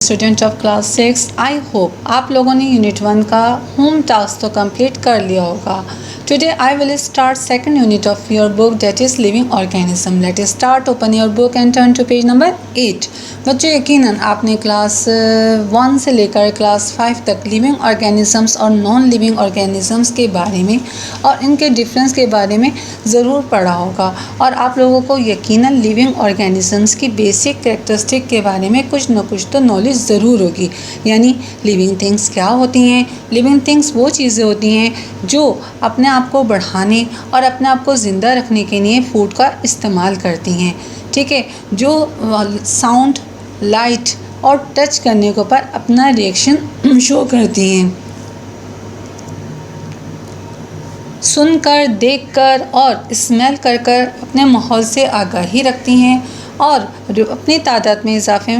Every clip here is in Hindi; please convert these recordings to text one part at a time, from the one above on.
Student of class 6, I hope आप लोगों ने यूनिट 1 का होम टास्क तो कंप्लीट कर लिया होगा। Today I will start second unit of your book that is living organism. Let us start, open your book and turn to page number 8। बच्चों, यकीनन आपने क्लास 1 से लेकर क्लास 5 तक लिविंग ऑर्गेनिजम्स और नॉन लिविंग ऑर्गेनिजम्स के बारे में और इनके डिफरेंस के बारे में ज़रूर पढ़ा होगा, और आप लोगों को यकीनन लिविंग ऑर्गेनिजम्स की बेसिक कैरेक्टरिस्टिक के बारे में कुछ न कुछ तो नॉलेज ज़रूर होगी। यानी लिविंग थिंग्स क्या होती हैं। लिविंग थिंग्स वो चीज़ें होती हैं जो अपने आप को बढ़ाने और अपने आप को ज़िंदा रखने के लिए फूड का इस्तेमाल करती हैं। ठीक है, जो साउंड, लाइट और टच करने के ऊपर अपना रिएक्शन शो करती हैं। सुनकर, देखकर और स्मेल कर कर अपने माहौल से आगाही रखती हैं और अपनी तादाद में इजाफे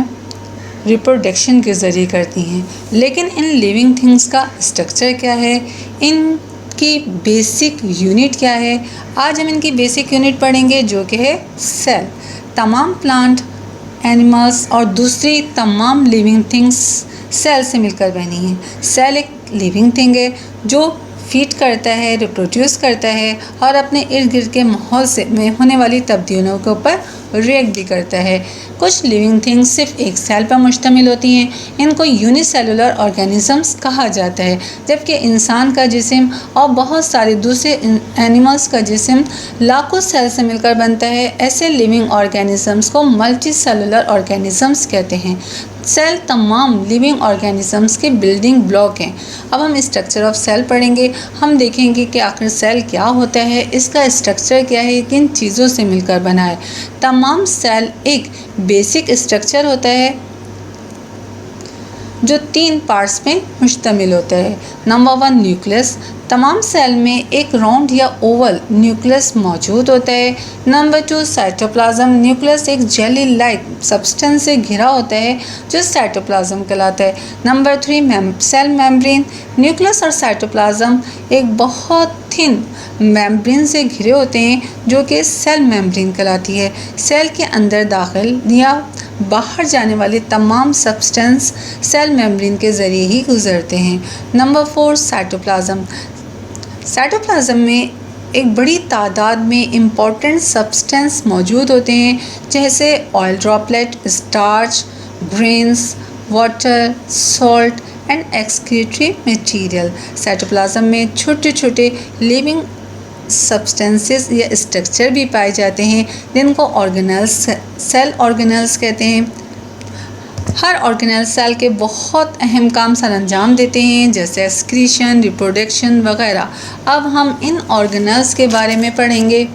रिप्रोडक्शन के ज़रिए करती हैं। लेकिन इन लिविंग थिंग्स का स्ट्रक्चर क्या है, इनकी बेसिक यूनिट क्या है, आज हम इनकी बेसिक यूनिट पढ़ेंगे जो कि है सेल। तमाम प्लांट, एनिमल्स और दूसरी तमाम लिविंग थिंग्स सेल से मिलकर बनी हैं। सेल एक लिविंग थिंग है जो फीड करता है, रिप्रोड्यूस करता है और अपने इर्द गिर्द के माहौल से में होने वाली तब्दीलियों के ऊपर रिएक्ट भी करता है। कुछ लिविंग थिंग्स सिर्फ एक सेल पर मुश्तमिल होती हैं, इनको यूनिसेलुलर ऑर्गेनिजम्स कहा जाता है, जबकि इंसान का जिस्म और बहुत सारे दूसरे एनिमल्स का जिस्म लाखों सेल से मिलकर बनता है। ऐसे लिविंग ऑर्गेनिजम्स को मल्टी सेलुलर ऑर्गेनिजम्स कहते हैं। सेल तमाम लिविंग ऑर्गेनिजम्स के बिल्डिंग ब्लॉक हैं। अब हम स्ट्रक्चर ऑफ सेल पढ़ेंगे। हम देखेंगे कि आखिर सेल क्या होता है, इसका स्ट्रक्चर क्या है, किन चीज़ों से मिलकर बना है। तमाम सेल एक बेसिक स्ट्रक्चर होता है जो 3 पार्ट्स में मुश्तमिल होता है। Number 1, nucleus. तमाम सेल में एक राउंड या ओवल न्यूक्लियस मौजूद होता है। Number 2, cytoplasm. न्यूक्लियस एक जेली लाइक सब्सटेंस से घिरा होता है जो साइटोप्लाज्म कहलाता है। Number 3, cell membrane. न्यूक्लियस और साइटोप्लाज्म एक बहुत थिन मेम्ब्रेन से घिरे होते हैं जो कि सेल मेम्ब्रेन कहलाती है। सेल के अंदर दाखिल या बाहर जाने वाले तमाम सब्सटेंस सेल मेम्ब्रेन के ज़रिए ही गुजरते हैं। Number 4, cytoplasm. साइटोप्लाज्म में एक बड़ी तादाद में इम्पॉर्टेंट सब्सटेंस मौजूद होते हैं, जैसे oil droplet, starch, grains, water, salt and excretory material. Cytoplasm में छोटे छोटे लिविंग सब्सटेंसेस या स्ट्रक्चर भी पाए जाते हैं जिनको ऑर्गेनेल्स, सेल ऑर्गेनेल्स कहते हैं। हर ऑर्गेनेल सेल के बहुत अहम काम सर अंजाम देते हैं, जैसे एक्सक्रीशन, रिप्रोडक्शन वगैरह। अब हम इन ऑर्गेनेल्स के बारे में पढ़ेंगे।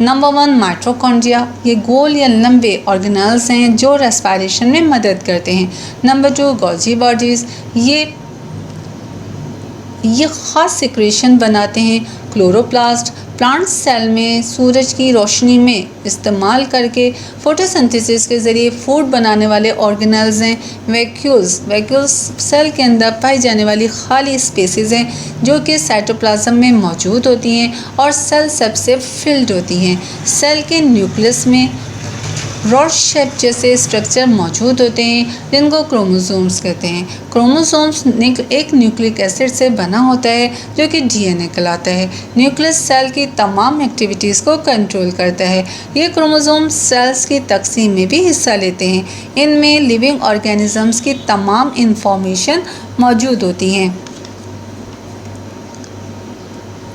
Number 1, mitochondria. ये गोल या लंबे ऑर्गेनेल्स हैं जो रेस्पिरेशन में मदद करते हैं। Number 2, Golgi bodies. ये ख़ास सिक्रेशन बनाते हैं। क्लोरोप्लास्ट। प्लांट सेल में सूरज की रोशनी में इस्तेमाल करके फोटोसिंथेसिस के ज़रिए फूड बनाने वाले ऑर्गेनेल्स हैं। वैक्यूल्स सेल के अंदर पाई जाने वाली खाली स्पेसेस हैं जो कि साइटोप्लाज्म में मौजूद होती हैं और सेल सबसे फिल्ड होती हैं। सेल के न्यूक्लियस में रॉड शेप जैसे स्ट्रक्चर मौजूद होते हैं जिनको क्रोमोसोम्स कहते हैं। क्रोमोसोम्स एक न्यूक्लिक एसिड से बना होता है जो कि डीएनए कहलाता है। न्यूक्लियस सेल की तमाम एक्टिविटीज़ को कंट्रोल करता है। ये क्रोमोसोम सेल्स की तकसीम में भी हिस्सा लेते हैं। इनमें लिविंग ऑर्गेनिजम्स की तमाम इंफॉर्मेशन मौजूद होती हैं।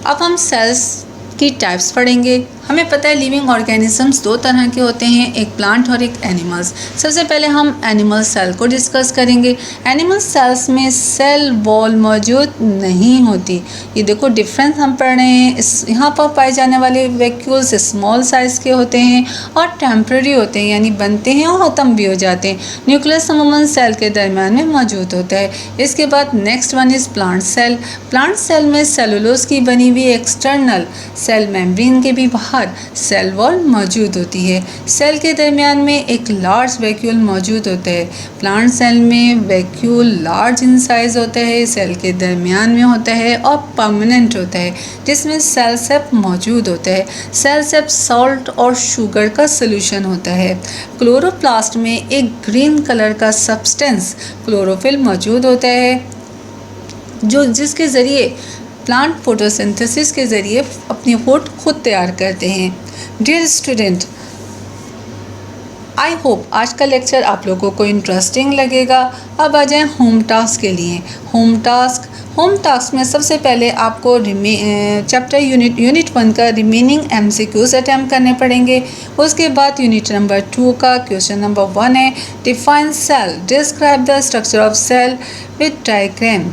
अब हम सेल्स की टाइप्स पढ़ेंगे। हमें पता है लिविंग ऑर्गेनिजम्स 2 तरह के होते हैं, एक प्लांट और एक एनिमल्स। सबसे पहले हम एनिमल सेल को डिस्कस करेंगे। एनिमल सेल्स में सेल वॉल मौजूद नहीं होती। ये देखो डिफरेंस हम पढ़ रहे हैं। यहाँ पर पाए जाने वाले वैक्यूल्स स्मॉल साइज़ के होते हैं और टेम्पररी होते हैं, यानी बनते हैं और ख़त्म भी हो जाते हैं। न्यूक्लियस अमूमन सेल के दरमियान में मौजूद होता है। इसके बाद next one is plant cell. Plant cell में सेलुलोज की बनी हुई एक्सटर्नल सेल मेम्ब्रेन के भी बाहर बाहर सेल वॉल मौजूद होती है। सेल के दरमियान में एक लार्ज वैक्यूल मौजूद होता है। प्लांट सेल में वैक्यूल लार्ज इन साइज होता है, सेल के दरमियान में होता है और परमानेंट होता है, जिसमें सेल सेप मौजूद होता है। सेल सेप सॉल्ट और शुगर का सोल्यूशन होता है। क्लोरोप्लास्ट में एक ग्रीन कलर का सब्सटेंस क्लोरोफिल मौजूद होता है, जिसके ज़रिए प्लांट फोटोसिंथेसिस के ज़रिए अपनी फूड खुद तैयार करते हैं। डियर स्टूडेंट, आई होप आज का लेक्चर आप लोगों को इंटरेस्टिंग लगेगा। अब आ जाएँ होम टास्क के लिए। होम टास्क में सबसे पहले आपको चैप्टर यूनिट 1 का रिमेनिंग MCQs अटैम्प्ट करने पड़ेंगे। उसके बाद यूनिट नंबर 2 का क्वेश्चन नंबर 1 है, define cell, describe the structure of cell with diagram.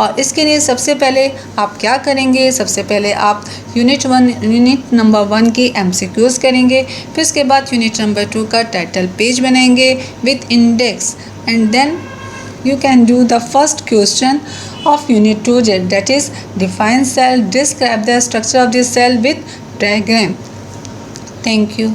और इसके लिए सबसे पहले आप क्या करेंगे, सबसे पहले आप यूनिट नंबर 1 की MCQs करेंगे, फिर उसके बाद यूनिट नंबर 2 का टाइटल पेज बनाएंगे with index, and then you can do the first question of unit 2, that is define cell, describe the structure of the cell with diagram. Thank you.